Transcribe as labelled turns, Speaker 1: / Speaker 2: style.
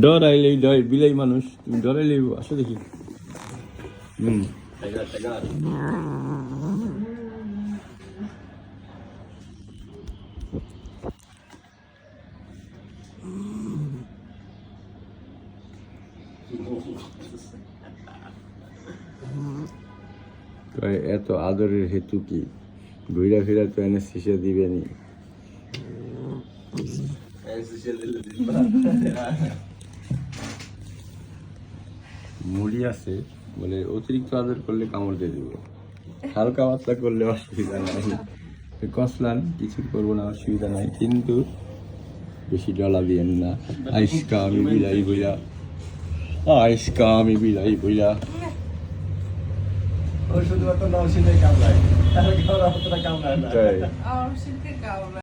Speaker 1: ডরাইলেই ডয় বিলাই মানুষ, তুমি ডরাইলেই আসো দেখি। এত আদরের হেতু কি? ঘুরা ফিরা তো অ্যানেস্থেসিয়া দিবেনি। মুড়ি আছে বলে অতিরিক্ত আদর করলে কামড় দিয়ে দিব, হালকা পাতলা করলে অসুবিধা নাই, কসলান কিছু করবো না, অসুবিধা নাই, কিন্তু বেশি ডলা দিয়েন না। আইসকা আমি বিলাই বইলা, আইসকা আমি বিলাই বইলা।
Speaker 2: শুধুমাত্র নরসিংহে কামড়ায়, কামড়ায় না।